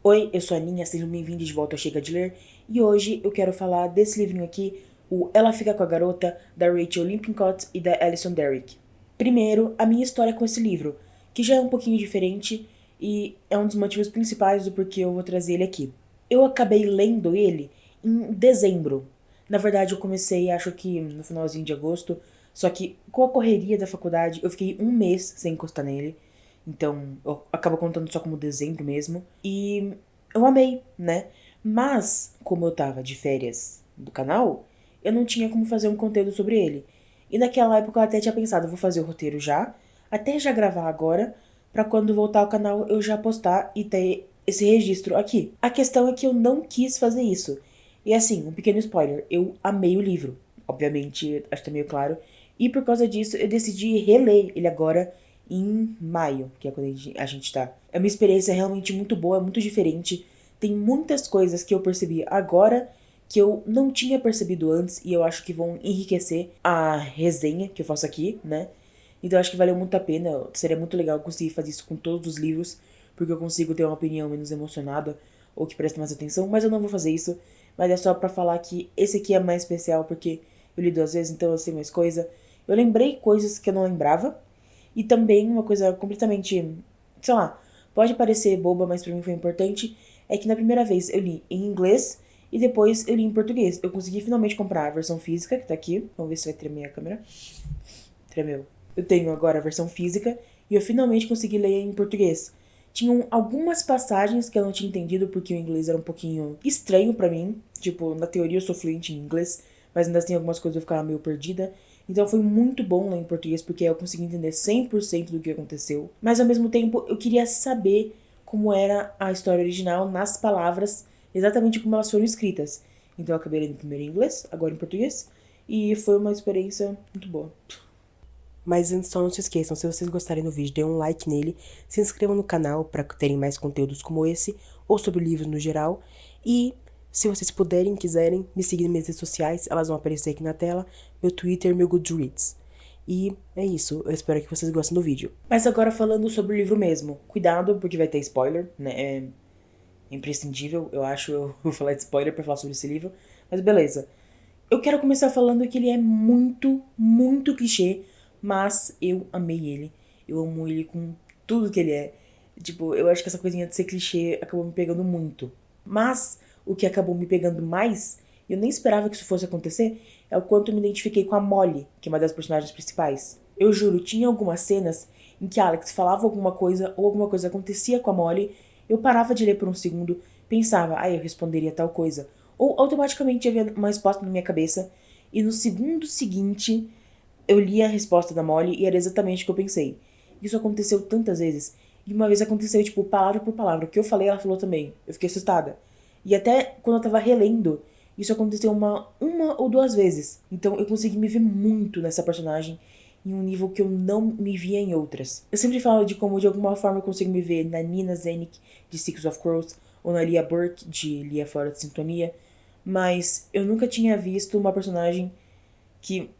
Oi, eu sou a Aninha, sejam bem-vindos de volta ao Chega de Ler. E hoje eu quero falar desse livrinho aqui, o Ela Fica com a Garota, da Rachel Lippincott e da Alison Derrick. Primeiro, a minha história com esse livro, que já é um pouquinho diferente e é um dos motivos principais do porquê eu vou trazer ele aqui. Eu acabei lendo ele em dezembro. Na verdade, eu comecei, acho que no finalzinho de agosto, só que com a correria da faculdade, eu fiquei um mês sem encostar nele. Então, eu acabo contando só como dezembro mesmo. E eu amei, né? Mas, como eu tava de férias do canal, eu não tinha como fazer um conteúdo sobre ele. E naquela época eu até tinha pensado, vou fazer o roteiro já, até já gravar agora, pra quando voltar ao canal eu já postar e ter esse registro aqui. A questão é que eu não quis fazer isso. E assim, um pequeno spoiler, eu amei o livro. Obviamente, acho que tá meio claro. E por causa disso, eu decidi reler ele agora em maio, que é quando a gente tá. É uma experiência realmente muito boa, muito diferente. Tem muitas coisas que eu percebi agora que eu não tinha percebido antes e eu acho que vão enriquecer a resenha que eu faço aqui, né? Então eu acho que valeu muito a pena. Seria muito legal conseguir fazer isso com todos os livros, porque eu consigo ter uma opinião menos emocionada ou que preste mais atenção, mas eu não vou fazer isso. Mas é só pra falar que esse aqui é mais especial porque eu li duas vezes, então eu sei mais coisa. Eu lembrei coisas que eu não lembrava. E também uma coisa completamente, sei lá, pode parecer boba, mas pra mim foi importante, é que na primeira vez eu li em inglês e depois eu li em português. Eu consegui finalmente comprar a versão física, que tá aqui. Vamos ver se vai tremer a câmera. Tremeu. Eu tenho agora a versão física e eu finalmente consegui ler em português. Tinham algumas passagens que eu não tinha entendido porque o inglês era um pouquinho estranho pra mim. Tipo, na teoria eu sou fluente em inglês, mas ainda assim algumas coisas eu ficava meio perdida. Então foi muito bom ler em português porque eu consegui entender 100% do que aconteceu. Mas ao mesmo tempo eu queria saber como era a história original nas palavras, exatamente como elas foram escritas. Então eu acabei lendo primeiro em inglês, agora em português. E foi uma experiência muito boa. Mas antes, só não se esqueçam, se vocês gostarem do vídeo, dêem um like nele, se inscrevam no canal para terem mais conteúdos como esse, ou sobre livros no geral, e se vocês puderem, quiserem, me seguir nas minhas redes sociais, elas vão aparecer aqui na tela, meu Twitter, meu Goodreads. E é isso, eu espero que vocês gostem do vídeo. Mas agora falando sobre o livro mesmo, cuidado porque vai ter spoiler, né, é imprescindível, eu acho, eu vou falar de spoiler pra falar sobre esse livro, mas beleza. Eu quero começar falando que ele é muito, muito clichê, mas eu amei ele. Eu amo ele com tudo que ele é. Tipo, eu acho que essa coisinha de ser clichê acabou me pegando muito. Mas o que acabou me pegando mais, e eu nem esperava que isso fosse acontecer, é o quanto eu me identifiquei com a Molly, que é uma das personagens principais. Eu juro, tinha algumas cenas em que Alex falava alguma coisa ou alguma coisa acontecia com a Molly, eu parava de ler por um segundo, pensava, eu responderia tal coisa. Ou automaticamente havia uma resposta na minha cabeça, e no segundo seguinte eu li a resposta da Molly e era exatamente o que eu pensei. Isso aconteceu tantas vezes. E uma vez aconteceu, tipo, palavra por palavra. O que eu falei, ela falou também. Eu fiquei assustada. E até quando eu tava relendo, isso aconteceu uma ou duas vezes. Então eu consegui me ver muito nessa personagem em um nível que eu não me via em outras. Eu sempre falo de como de alguma forma eu consigo me ver na Nina Zenik de Six of Crows ou na Lia Burke de Lia Fora de Sintonia, mas eu nunca tinha visto uma personagem que,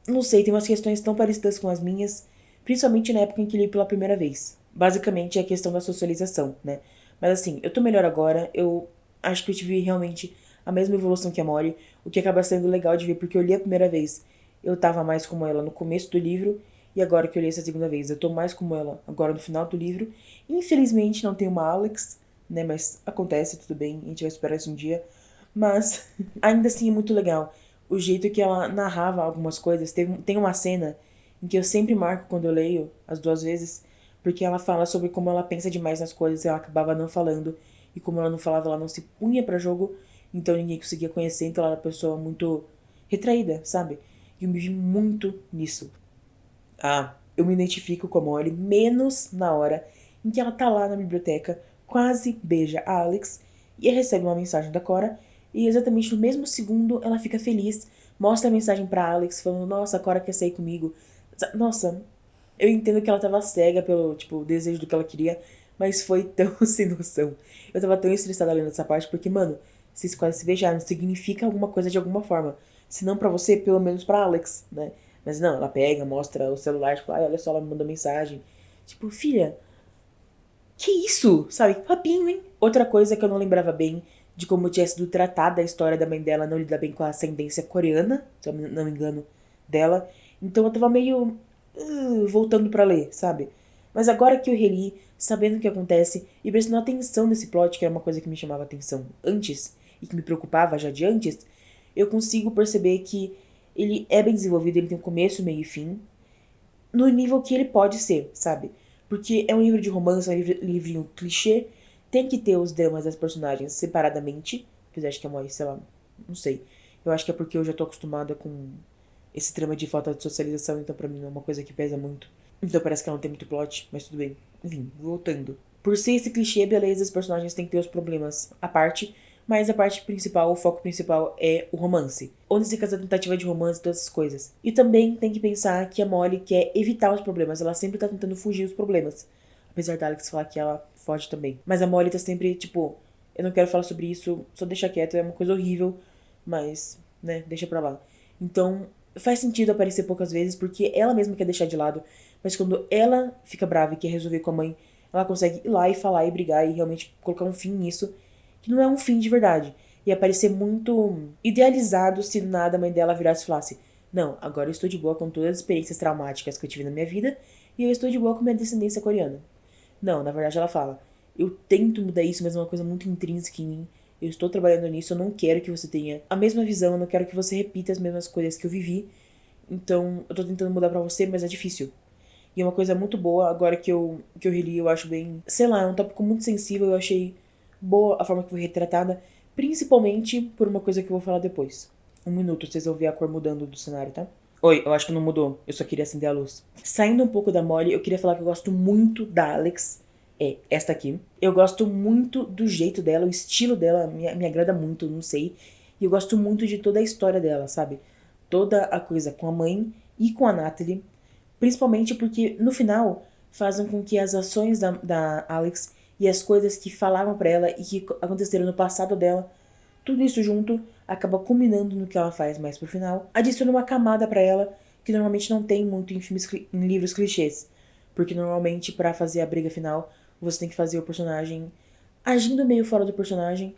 não sei, tem umas questões tão parecidas com as minhas, principalmente na época em que li pela primeira vez. Basicamente é a questão da socialização, né? Mas assim, eu tô melhor agora, eu acho que eu tive realmente a mesma evolução que a Mori, o que acaba sendo legal de ver, porque eu li a primeira vez, eu tava mais como ela no começo do livro, e agora que eu li essa segunda vez, eu tô mais como ela agora no final do livro. Infelizmente não tem uma Alex, né? Mas acontece, tudo bem, a gente vai esperar isso um dia. Mas ainda assim é muito legal o jeito que ela narrava algumas coisas. Tem uma cena em que eu sempre marco quando eu leio, as duas vezes, porque ela fala sobre como ela pensa demais nas coisas e ela acabava não falando. E como ela não falava, ela não se punha pra jogo, então ninguém conseguia conhecer, então ela era uma pessoa muito retraída, sabe? E eu me vi muito nisso. Eu me identifico com a Molly, menos na hora em que ela tá lá na biblioteca, quase beija a Alex e recebe uma mensagem da Cora, e exatamente no mesmo segundo ela fica feliz, mostra a mensagem pra Alex, falando, nossa, a Cora quer sair comigo. Nossa, eu entendo que ela tava cega pelo, tipo, desejo do que ela queria, mas foi tão sem noção. Eu tava tão estressada lendo essa parte, porque, mano, vocês quase se beijaram, significa alguma coisa de alguma forma. Se não pra você, pelo menos pra Alex, né? Mas não, ela pega, mostra o celular, tipo, olha só, ela me mandou mensagem. Tipo, filha, Que isso? Sabe? Que papinho, hein? Outra coisa que eu não lembrava bem de como tinha sido tratada a história da mãe dela não lidar bem com a ascendência coreana, se eu não me engano, dela. Então eu tava meio voltando pra ler, sabe? Mas agora que eu reli, sabendo o que acontece e prestando atenção nesse plot, que era uma coisa que me chamava atenção antes e que me preocupava já de antes, eu consigo perceber que ele é bem desenvolvido, ele tem um começo, meio e fim, no nível que ele pode ser, sabe? Porque é um livro de romance, é um livrinho clichê, tem que ter os dramas das personagens separadamente, apesar de que é uma, sei lá, não sei. Eu acho que é porque eu já tô acostumada com esse drama de falta de socialização, então pra mim não é uma coisa que pesa muito. Então parece que ela não tem muito plot, mas tudo bem. Enfim, voltando. Por ser esse clichê, beleza, os personagens têm que ter os problemas à parte, mas a parte principal, o foco principal é o romance. Onde se casa a tentativa de romance e todas essas coisas. E também tem que pensar que a Molly quer evitar os problemas, ela sempre tá tentando fugir dos problemas. Apesar da Alex falar que ela foge também. Mas a Molly tá sempre, tipo, eu não quero falar sobre isso, só deixa quieto, é uma coisa horrível, mas, né, deixa pra lá. Então, faz sentido aparecer poucas vezes, porque ela mesma quer deixar de lado, mas quando ela fica brava e quer resolver com a mãe, ela consegue ir lá e falar e brigar e realmente colocar um fim nisso, que não é um fim de verdade. Ia parecer muito idealizado se do nada a mãe dela virasse e falasse: não, agora eu estou de boa com todas as experiências traumáticas que eu tive na minha vida e eu estou de boa com minha descendência coreana. Não, na verdade ela fala: eu tento mudar isso, mas é uma coisa muito intrínseca em mim. Eu estou trabalhando nisso, eu não quero que você tenha a mesma visão, eu não quero que você repita as mesmas coisas que eu vivi. Então, eu tô tentando mudar pra você, mas é difícil. E é uma coisa muito boa, agora que eu reli, eu acho bem... Sei lá, é um tópico muito sensível, eu achei boa a forma que foi retratada, principalmente por uma coisa que eu vou falar depois. Um minuto, vocês vão ver a cor mudando do cenário, tá? Oi, eu acho que não mudou, eu só queria acender a luz. Saindo um pouco da Molly, eu queria falar que eu gosto muito da Alex, esta aqui. Eu gosto muito do jeito dela, o estilo dela me agrada muito, não sei. E eu gosto muito de toda a história dela, sabe? Toda a coisa com a mãe e com a Natalie. Principalmente porque, no final, fazem com que as ações da Alex e as coisas que falavam pra ela e que aconteceram no passado dela, tudo isso junto acaba culminando no que ela faz mais pro final. Adiciona uma camada pra ela que normalmente não tem muito em filmes, em livros clichês. Porque normalmente pra fazer a briga final, você tem que fazer o personagem agindo meio fora do personagem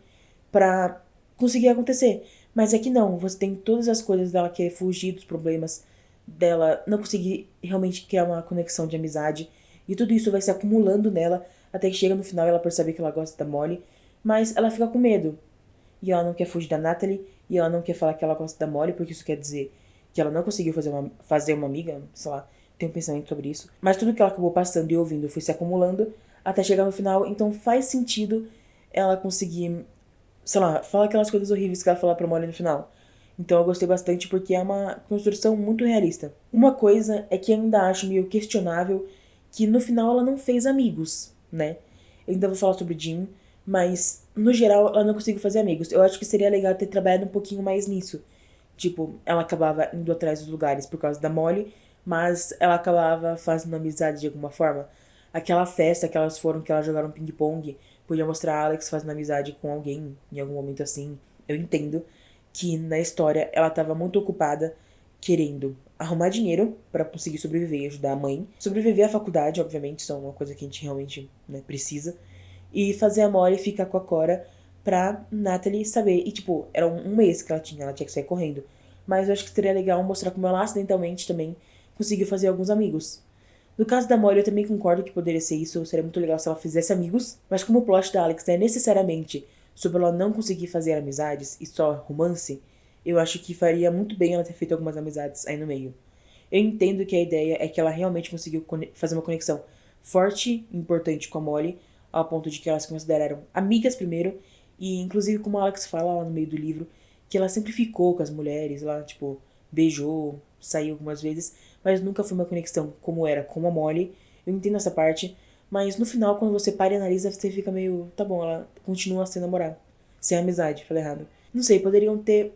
pra conseguir acontecer. Mas aqui não, você tem todas as coisas dela querer fugir dos problemas, dela não conseguir realmente criar uma conexão de amizade. E tudo isso vai se acumulando nela, até que chega no final ela percebe que ela gosta da Molly, mas ela fica com medo. E ela não quer fugir da Natalie, e ela não quer falar que ela gosta da Molly, porque isso quer dizer que ela não conseguiu fazer uma amiga, sei lá, tem um pensamento sobre isso. Mas tudo que ela acabou passando e ouvindo foi se acumulando até chegar no final, então faz sentido ela conseguir, sei lá, falar aquelas coisas horríveis que ela fala pra Molly no final. Então eu gostei bastante porque é uma construção muito realista. Uma coisa é que eu ainda acho meio questionável que no final ela não fez amigos, né? Eu ainda vou falar sobre Jim, mas no geral ela não conseguiu fazer amigos. Eu acho que seria legal ter trabalhado um pouquinho mais nisso. Tipo, ela acabava indo atrás dos lugares por causa da Molly, mas ela acabava fazendo amizade de alguma forma. Aquela festa que elas foram, que elas jogaram ping-pong, podia mostrar a Alex fazendo amizade com alguém em algum momento assim. Eu entendo que na história ela estava muito ocupada querendo arrumar dinheiro para conseguir sobreviver e ajudar a mãe. Sobreviver à faculdade, obviamente, isso é uma coisa que a gente realmente, né, precisa. E fazer a Molly ficar com a Cora pra Natalie saber. E, tipo, era um mês que ela tinha que sair correndo. Mas eu acho que seria legal mostrar como ela acidentalmente também conseguiu fazer alguns amigos. No caso da Molly, eu também concordo que poderia ser isso. Seria muito legal se ela fizesse amigos. Mas como o plot da Alex é necessariamente sobre ela não conseguir fazer amizades e só romance, eu acho que faria muito bem ela ter feito algumas amizades aí no meio. Eu entendo que a ideia é que ela realmente conseguiu fazer uma conexão forte e importante com a Molly, ao ponto de que elas se consideraram amigas primeiro, e inclusive como a Alex fala lá no meio do livro, que ela sempre ficou com as mulheres, lá, tipo, beijou, saiu algumas vezes, mas nunca foi uma conexão como era com a Molly. Eu entendo essa parte, mas no final, quando você para e analisa, você fica meio, tá bom, ela continua sem namorar, sem amizade, falei errado. Não sei, poderiam ter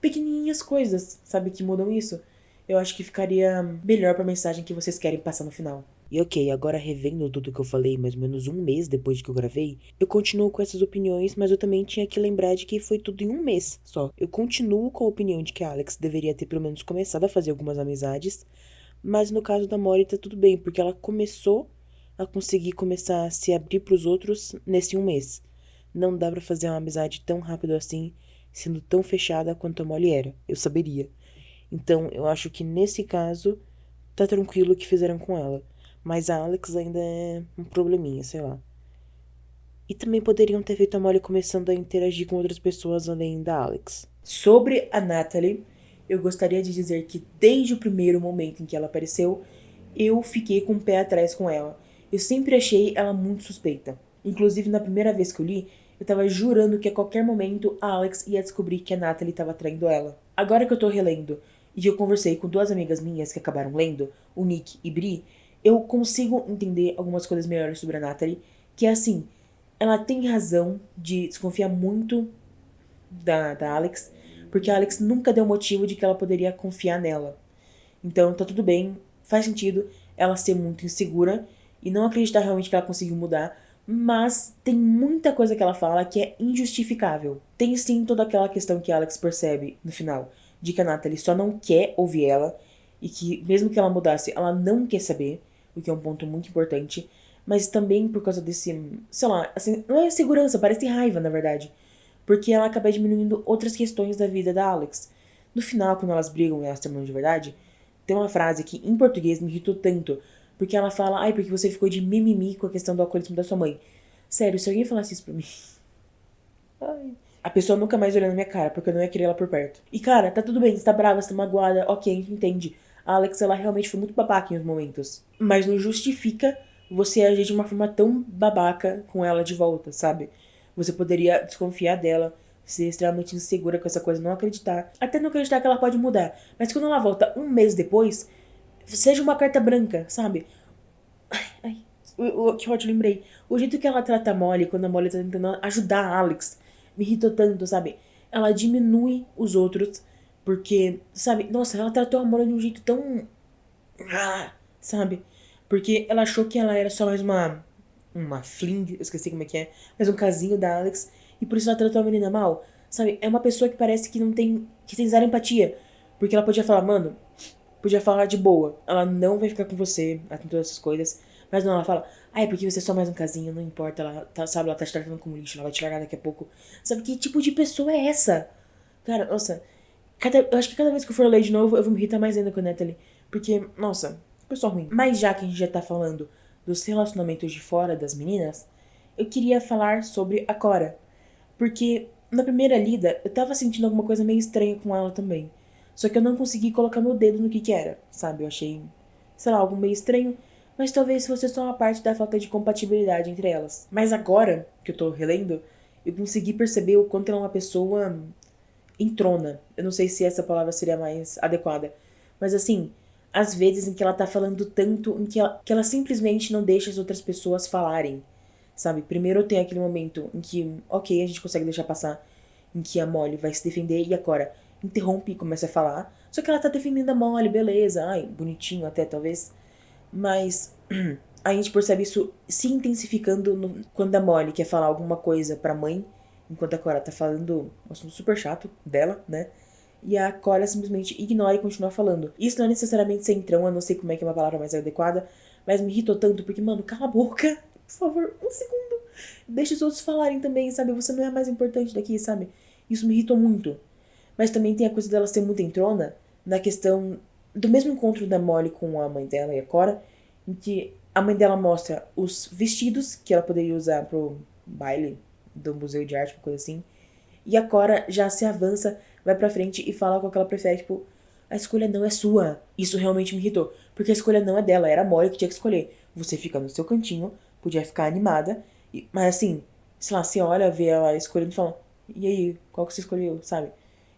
pequenininhas coisas, sabe, que mudam isso. Eu acho que ficaria melhor pra mensagem que vocês querem passar no final. E ok, agora revendo tudo que eu falei mais ou menos um mês depois de que eu gravei, eu continuo com essas opiniões, mas eu também tinha que lembrar de que foi tudo em um mês só. Eu continuo com a opinião de que a Alex deveria ter pelo menos começado a fazer algumas amizades, mas no caso da Mori tá tudo bem, porque ela começou, a conseguir começar a se abrir pros outros nesse um mês. Não dá pra fazer uma amizade tão rápido assim, sendo tão fechada quanto a Molly era. Eu saberia. Então, eu acho que nesse caso, tá tranquilo o que fizeram com ela. Mas a Alex ainda é um probleminha, sei lá. E também poderiam ter feito a Molly começando a interagir com outras pessoas além da Alex. Sobre a Natalie, eu gostaria de dizer que desde o primeiro momento em que ela apareceu, eu fiquei com o pé atrás com ela. Eu sempre achei ela muito suspeita. Inclusive, na primeira vez que eu li, eu tava jurando que a qualquer momento a Alex ia descobrir que a Natalie tava traindo ela. Agora que eu tô relendo e que eu conversei com duas amigas minhas que acabaram lendo, o Nick e Bri, eu consigo entender algumas coisas melhores sobre a Natalie, que é assim, ela tem razão de desconfiar muito da Alex, porque a Alex nunca deu motivo de que ela poderia confiar nela. Então tá tudo bem, faz sentido ela ser muito insegura e não acreditar realmente que ela conseguiu mudar, mas tem muita coisa que ela fala que é injustificável. Tem sim toda aquela questão que a Alex percebe no final, de que a Natalie só não quer ouvir ela e que mesmo que ela mudasse, ela não quer saber, o que é um ponto muito importante, mas também por causa desse, sei lá, assim, não é segurança, parece raiva na verdade, porque ela acaba diminuindo outras questões da vida da Alex. No final, quando elas brigam e elas terminam de verdade, tem uma frase que em português me irritou tanto, porque ela fala, ai, porque você ficou de mimimi com a questão do alcoolismo da sua mãe. Sério, se alguém falasse isso pra mim, ai, a pessoa nunca mais olhando na minha cara, porque eu não ia querer ela por perto. E cara, tá tudo bem, você tá brava, você tá magoada, ok, a gente entende. A Alex, ela realmente foi muito babaca em uns momentos. Mas não justifica você agir de uma forma tão babaca com ela de volta, sabe? Você poderia desconfiar dela, ser extremamente insegura com essa coisa, não acreditar. Até não acreditar que ela pode mudar. Mas quando ela volta um mês depois, seja uma carta branca, sabe? Ai, que ótimo, lembrei. O jeito que ela trata a Molly, quando a Molly tá tentando ajudar a Alex, me irritou tanto, sabe? Ela diminui os outros, porque, sabe? Nossa, ela tratou a Molly de um jeito tão... sabe? Porque ela achou que ela era só mais uma fling, eu esqueci como é que é, mas um casinho da Alex, e por isso ela tratou a menina mal, sabe? É uma pessoa que parece que não tem, que tem zero empatia, porque ela podia falar, mano, podia falar de boa, ela não vai ficar com você, ela tem todas essas coisas, mas não, ela fala, ai, porque você é só mais um casinho, não importa, ela tá, sabe, ela tá te tratando como lixo, ela vai te largar daqui a pouco, sabe? Que tipo de pessoa é essa? Cara, nossa, eu acho que cada vez que eu for ler de novo, eu vou me irritar mais ainda com a Natalie. Porque, nossa, pessoa ruim. Mas já que a gente já tá falando dos relacionamentos de fora das meninas, eu queria falar sobre a Cora. Porque na primeira lida, eu tava sentindo alguma coisa meio estranha com ela também. Só que eu não consegui colocar meu dedo no que era, sabe? Eu achei, sei lá, algo meio estranho. Mas talvez fosse só uma parte da falta de compatibilidade entre elas. Mas agora, que eu tô relendo, eu consegui perceber o quanto ela é uma pessoa entrona. Eu não sei se essa palavra seria mais adequada. Mas assim, às vezes em que ela tá falando tanto, em que ela simplesmente não deixa as outras pessoas falarem. Sabe? Primeiro tem aquele momento em que, ok, a gente consegue deixar passar, em que a Molly vai se defender e a Cora interrompe e começa a falar. Só que ela tá defendendo a Molly, beleza, ai, bonitinho até talvez. Mas a gente percebe isso se intensificando quando a Molly quer falar alguma coisa pra mãe, enquanto a Cora tá falando um assunto super chato dela, né? E a Cora simplesmente ignora e continua falando. Isso não é necessariamente centrão, eu não sei como é que é uma palavra mais adequada, mas me irritou tanto porque, mano, cala a boca, por favor, um segundo. Deixa os outros falarem também, sabe? Você não é a mais importante daqui, sabe? Isso me irritou muito. Mas também tem a coisa dela ser muito entrona na questão do mesmo encontro da Molly com a mãe dela e a Cora, em que a mãe dela mostra os vestidos que ela poderia usar pro baile do museu de arte, uma coisa assim. E a Cora já se avança, vai pra frente e fala qual que ela prefere, tipo, a escolha não é sua. Isso realmente me irritou, porque a escolha não é dela, era a Molly que tinha que escolher. Você fica no seu cantinho, podia ficar animada, mas assim, sei lá, você olha, vê ela escolhendo e fala, e aí, qual que você escolheu, sabe?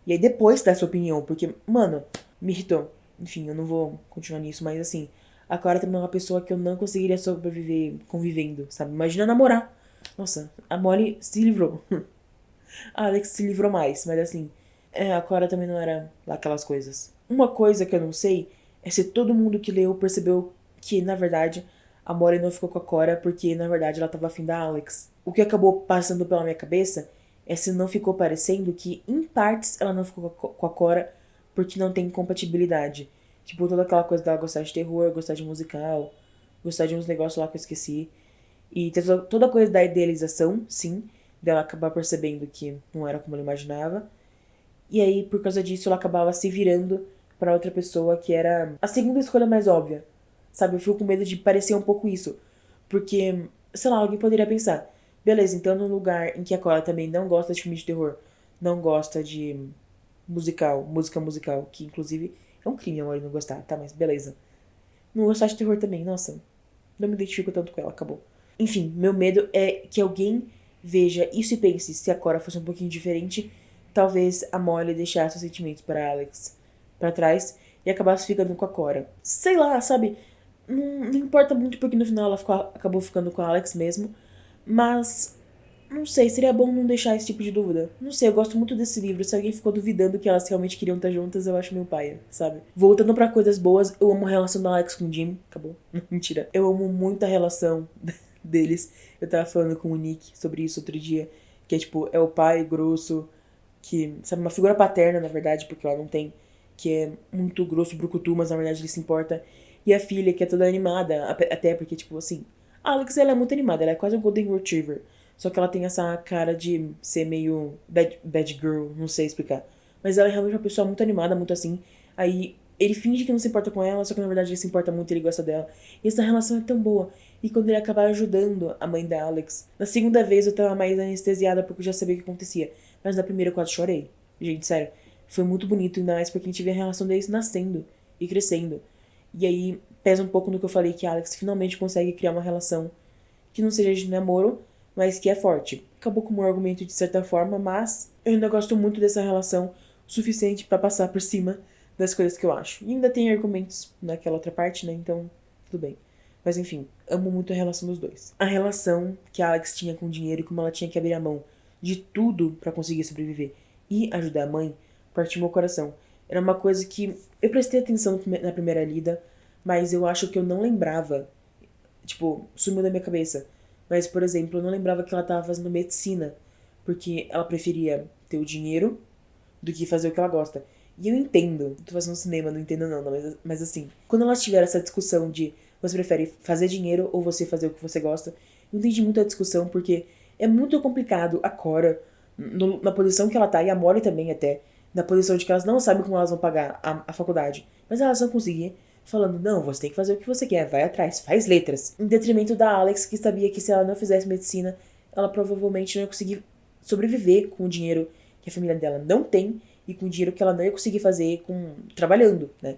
E aí depois dá sua opinião, porque, mano, me irritou. Enfim, eu não vou continuar nisso, mas assim, a Clara também é uma pessoa que eu não conseguiria sobreviver convivendo, sabe? Imagina namorar. Nossa, a Molly se livrou. A Alex se livrou mais, mas assim, a Clara também não era lá aquelas coisas. Uma coisa que eu não sei é se todo mundo que leu percebeu que, na verdade, a Molly não ficou com a Cora porque, na verdade, ela tava afim da Alex. O que acabou passando pela minha cabeça é se não ficou parecendo que, em partes, ela não ficou com a Cora porque não tem compatibilidade. Tipo, toda aquela coisa dela gostar de terror, gostar de musical, gostar de uns negócios lá que eu esqueci. E ter toda a coisa da idealização, sim, dela acabar percebendo que não era como ela imaginava. E aí, por causa disso, ela acabava se virando pra outra pessoa que era a segunda escolha mais óbvia. Sabe, eu fico com medo de parecer um pouco isso. Porque, sei lá, alguém poderia pensar, beleza, então num lugar em que a Cora também não gosta de filme de terror, não gosta de música musical, que inclusive é um crime, amor, não gostar, tá, mas beleza. Não gostar de terror também, nossa, não me identifico tanto com ela, acabou. Enfim, meu medo é que alguém veja isso e pense, se a Cora fosse um pouquinho diferente, talvez a Molly deixasse os sentimentos para Alex pra trás e acabasse ficando com a Cora. Sei lá, sabe? Não importa muito porque no final ela acabou ficando com a Alex mesmo, mas não sei, seria bom não deixar esse tipo de dúvida. Não sei, eu gosto muito desse livro. Se alguém ficou duvidando que elas realmente queriam estar juntas, eu acho meio paia, sabe? Voltando pra coisas boas, eu amo a relação da Alex com o Jim. Acabou. Mentira. Eu amo muito a relação deles. Eu tava falando com o Nick sobre isso outro dia. Que é tipo, é o pai grosso, que, sabe, uma figura paterna, na verdade, porque ela não tem, que é muito grosso, brucutu, mas na verdade ele se importa. E a filha, que é toda animada, até porque, tipo, assim, a Alex, ela é muito animada, ela é quase um Golden Retriever. Só que ela tem essa cara de ser meio bad girl, não sei explicar. Mas ela é realmente uma pessoa muito animada, muito assim. Aí ele finge que não se importa com ela, só que na verdade ele se importa muito, ele gosta dela. E essa relação é tão boa. E quando ele acaba ajudando a mãe da Alex, na segunda vez eu tava mais anestesiada porque eu já sabia o que acontecia. Mas na primeira eu quase chorei. Gente, sério. Foi muito bonito, ainda mais porque a gente vê a relação deles nascendo e crescendo. E aí pesa um pouco no que eu falei, que a Alex finalmente consegue criar uma relação que não seja de namoro, mas que é forte. Acabou com o meu argumento de certa forma, mas eu ainda gosto muito dessa relação o suficiente pra passar por cima das coisas que eu acho. E ainda tem argumentos naquela outra parte, né? Então, tudo bem. Mas enfim, amo muito a relação dos dois. A relação que a Alex tinha com o dinheiro e como ela tinha que abrir a mão de tudo pra conseguir sobreviver e ajudar a mãe, partiu meu coração. Era uma coisa que eu prestei atenção na primeira lida, mas eu acho que eu não lembrava. Tipo, sumiu da minha cabeça. Mas, por exemplo, eu não lembrava que ela tava fazendo medicina, porque ela preferia ter o dinheiro do que fazer o que ela gosta. E eu entendo, tô fazendo cinema, não entendo não, mas assim, quando elas tiveram essa discussão de você prefere fazer dinheiro ou você fazer o que você gosta, eu entendi muito a discussão, porque é muito complicado a Cora, na posição que ela tá, e a Molly também até, na posição de que elas não sabem como elas vão pagar a faculdade, mas elas vão conseguir, falando, não, você tem que fazer o que você quer, vai atrás, faz letras. Em detrimento da Alex, que sabia que se ela não fizesse medicina, ela provavelmente não ia conseguir sobreviver com o dinheiro que a família dela não tem e com o dinheiro que ela não ia conseguir fazer trabalhando, né?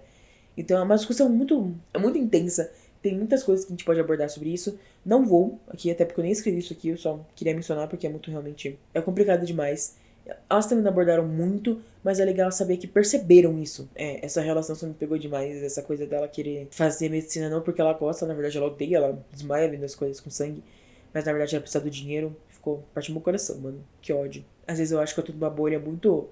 Então é uma discussão muito intensa. Tem muitas coisas que a gente pode abordar sobre isso. Não vou aqui, até porque eu nem escrevi isso aqui, eu só queria mencionar porque é muito realmente... É complicado demais. Elas também não abordaram muito, mas é legal saber que perceberam isso. Essa relação só me pegou demais, essa coisa dela querer fazer medicina não porque ela gosta, na verdade ela odeia, ela desmaia vendo as coisas com sangue, mas na verdade ela precisa do dinheiro. Ficou partindo meu coração, mano. Que ódio. Às vezes eu acho que eu tô numa bolha muito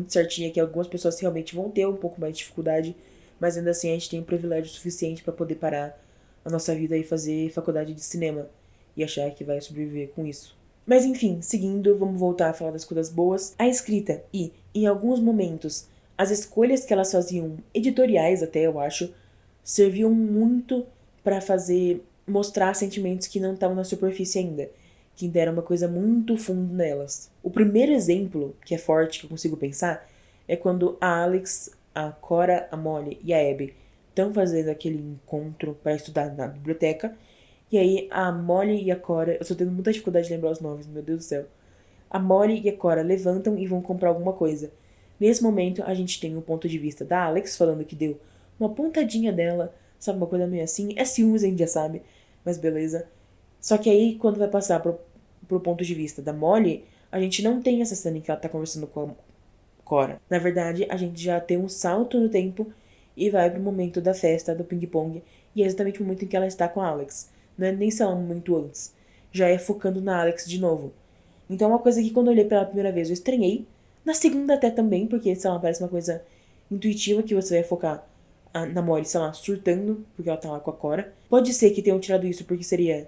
certinha, que algumas pessoas realmente vão ter um pouco mais de dificuldade, mas ainda assim a gente tem um privilégio suficiente pra poder parar a nossa vida e fazer faculdade de cinema e achar que vai sobreviver com isso. Mas enfim, seguindo, vamos voltar a falar das coisas boas. A escrita e, em alguns momentos, as escolhas que elas faziam, editoriais até, eu acho, serviam muito pra mostrar sentimentos que não estavam na superfície ainda, que ainda era uma coisa muito fundo nelas. O primeiro exemplo, que é forte, que eu consigo pensar, é quando a Alex, a Cora, a Molly e a Abby estão fazendo aquele encontro para estudar na biblioteca. E aí a Molly e a Cora... Eu tô tendo muita dificuldade de lembrar os nomes, meu Deus do céu. A Molly e a Cora levantam e vão comprar alguma coisa. Nesse momento, a gente tem o ponto de vista da Alex falando que deu uma pontadinha dela, sabe, uma coisa meio assim. É ciúmes, a gente já sabe, mas beleza. Só que aí, quando vai passar pro ponto de vista da Molly, a gente não tem essa cena em que ela tá conversando com a Cora. Na verdade, a gente já tem um salto no tempo e vai pro momento da festa do ping-pong. E é exatamente o momento em que ela está com a Alex. Não é nem sei lá um momento antes. Já é focando na Alex de novo. Então é uma coisa que quando eu olhei pela primeira vez eu estranhei. Na segunda até também, porque, sei lá, parece uma coisa intuitiva que você vai focar na Molly, sei lá, surtando, porque ela tá lá com a Cora. Pode ser que tenham tirado isso porque seria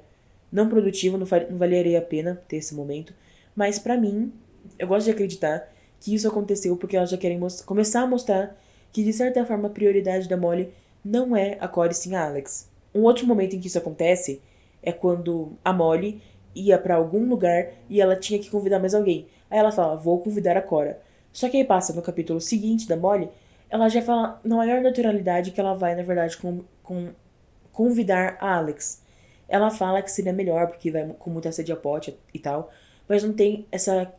não produtivo, não valeria a pena ter esse momento. Mas pra mim, eu gosto de acreditar que isso aconteceu porque elas já querem começar a mostrar que, de certa forma, a prioridade da Molly não é a Cora e sim a Alex. Um outro momento em que isso acontece é quando a Molly ia pra algum lugar e ela tinha que convidar mais alguém. Aí ela fala, vou convidar a Cora. Só que aí passa no capítulo seguinte da Molly, ela já fala na maior naturalidade que ela vai, na verdade, convidar a Alex. Ela fala que seria melhor porque vai com muita sede a pote e tal, mas não tem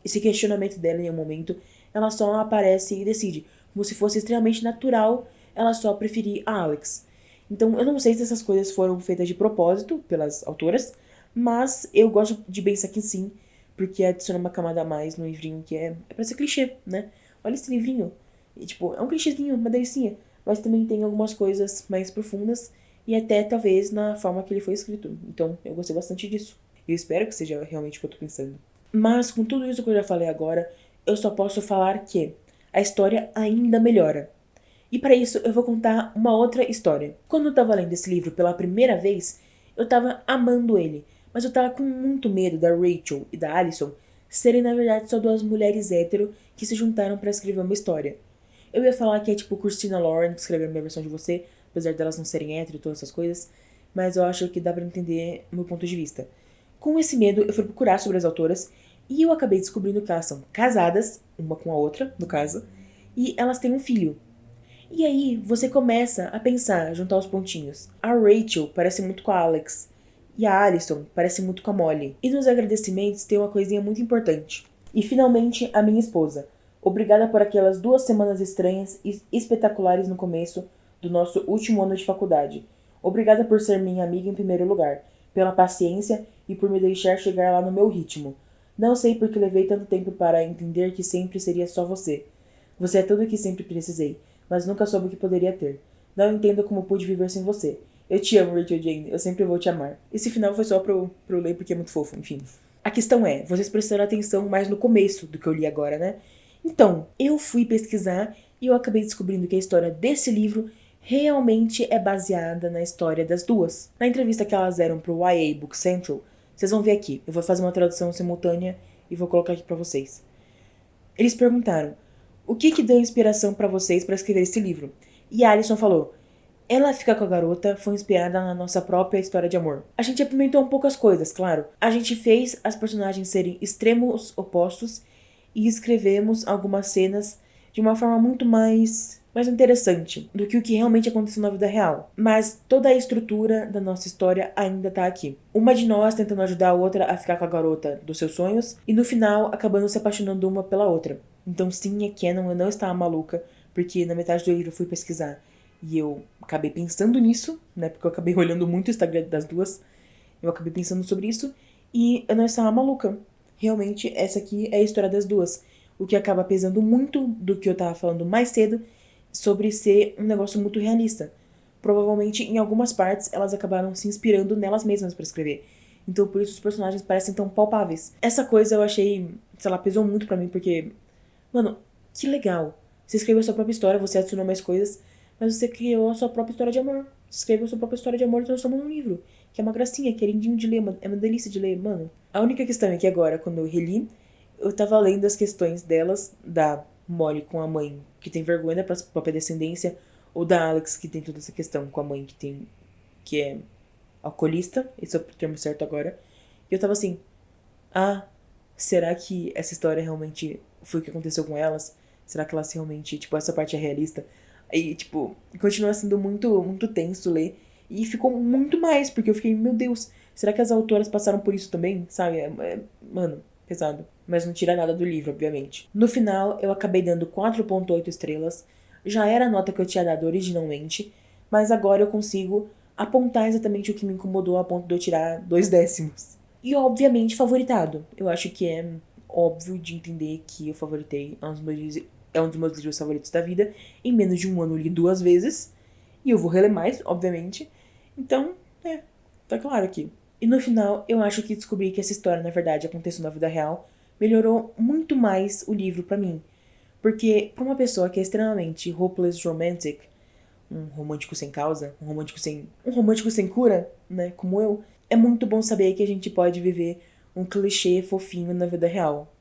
esse questionamento dela em nenhum momento. Ela só aparece e decide, como se fosse extremamente natural ela só preferir a Alex. Então eu não sei se essas coisas foram feitas de propósito pelas autoras, mas eu gosto de pensar que sim, porque adiciona uma camada a mais no livrinho que é pra ser clichê, né? Olha esse livrinho. E, tipo, é um clichêzinho, uma delicinha, mas também tem algumas coisas mais profundas e até talvez na forma que ele foi escrito. Então eu gostei bastante disso. E eu espero que seja realmente o que eu tô pensando. Mas com tudo isso que eu já falei agora, eu só posso falar que a história ainda melhora. E para isso eu vou contar uma outra história. Quando eu tava lendo esse livro pela primeira vez, eu tava amando ele, mas eu tava com muito medo da Rachel e da Alison serem na verdade só duas mulheres hétero que se juntaram para escrever uma história. Eu ia falar que é tipo Christina Lauren que escreveu a minha versão de você, apesar delas não serem hétero e todas essas coisas, mas eu acho que dá pra entender o meu ponto de vista. Com esse medo, eu fui procurar sobre as autoras e eu acabei descobrindo que elas são casadas, uma com a outra, no caso, e elas têm um filho. E aí você começa a pensar, juntar os pontinhos. A Rachel parece muito com a Alex. E a Alison parece muito com a Molly. E nos agradecimentos tem uma coisinha muito importante. E finalmente a minha esposa. Obrigada por aquelas 2 semanas estranhas e espetaculares no começo do nosso último ano de faculdade. Obrigada por ser minha amiga em primeiro lugar, pela paciência e por me deixar chegar lá no meu ritmo. Não sei por que levei tanto tempo para entender que sempre seria só você. Você é tudo o que sempre precisei, mas nunca soube o que poderia ter. Não entendo como pude viver sem você. Eu te amo, Rachel Jane. Eu sempre vou te amar. Esse final foi só pra eu ler porque é muito fofo, enfim. A questão é, vocês prestaram atenção mais no começo do que eu li agora, né? Então, eu fui pesquisar e eu acabei descobrindo que a história desse livro realmente é baseada na história das duas. Na entrevista que elas deram pro YA Book Central, vocês vão ver aqui. Eu vou fazer uma tradução simultânea e vou colocar aqui pra vocês. Eles perguntaram, o que deu inspiração pra vocês pra escrever esse livro? E a Alison falou, Ela Fica com a Garota foi inspirada na nossa própria história de amor. A gente apimentou um pouco as coisas, claro. A gente fez as personagens serem extremos opostos e escrevemos algumas cenas de uma forma muito mais interessante do que o que realmente aconteceu na vida real. Mas toda a estrutura da nossa história ainda tá aqui. Uma de nós tentando ajudar a outra a ficar com a garota dos seus sonhos e no final acabando se apaixonando uma pela outra. Então sim, é canon, eu não estava maluca, porque na metade do livro eu fui pesquisar e eu acabei pensando nisso, né, porque eu acabei olhando muito o Instagram das duas, eu acabei pensando sobre isso e eu não estava maluca. Realmente, essa aqui é a história das duas, o que acaba pesando muito do que eu tava falando mais cedo sobre ser um negócio muito realista. Provavelmente, em algumas partes, elas acabaram se inspirando nelas mesmas para escrever. Então, por isso, os personagens parecem tão palpáveis. Essa coisa eu achei, sei lá, pesou muito pra mim, porque... Mano, que legal. Você escreveu a sua própria história, você adicionou mais coisas, mas você criou a sua própria história de amor. Você escreveu a sua própria história de amor e transformou num livro. Que é uma gracinha, que é lindinho de ler, é uma delícia de ler, mano. A única questão é que agora, quando eu reli, eu tava lendo as questões delas, da Molly com a mãe, que tem vergonha da própria descendência, ou da Alex, que tem toda essa questão com a mãe, que é alcoolista, esse é o termo certo agora. E eu tava assim, será que essa história realmente foi o que aconteceu com elas? Será que elas realmente, tipo, essa parte é realista? Aí, tipo, continua sendo muito, muito tenso ler. E ficou muito mais, porque eu fiquei, meu Deus, será que as autoras passaram por isso também? Sabe? Mano, pesado. Mas não tira nada do livro, obviamente. No final, eu acabei dando 4.8 estrelas. Já era a nota que eu tinha dado originalmente, mas agora eu consigo apontar exatamente o que me incomodou a ponto de eu tirar 2 décimos. E, obviamente, favoritado. Eu acho que é óbvio de entender que eu favoritei é um dos meus livros favoritos da vida. Em menos de um ano eu li 2 vezes. E eu vou reler mais, obviamente. Então, tá claro aqui. E no final, eu acho que descobri que essa história, na verdade, aconteceu na vida real, melhorou muito mais o livro pra mim. Porque pra uma pessoa que é extremamente hopeless romantic, um romântico sem causa, um romântico sem cura, né, como eu, é muito bom saber que a gente pode viver um clichê fofinho na vida real.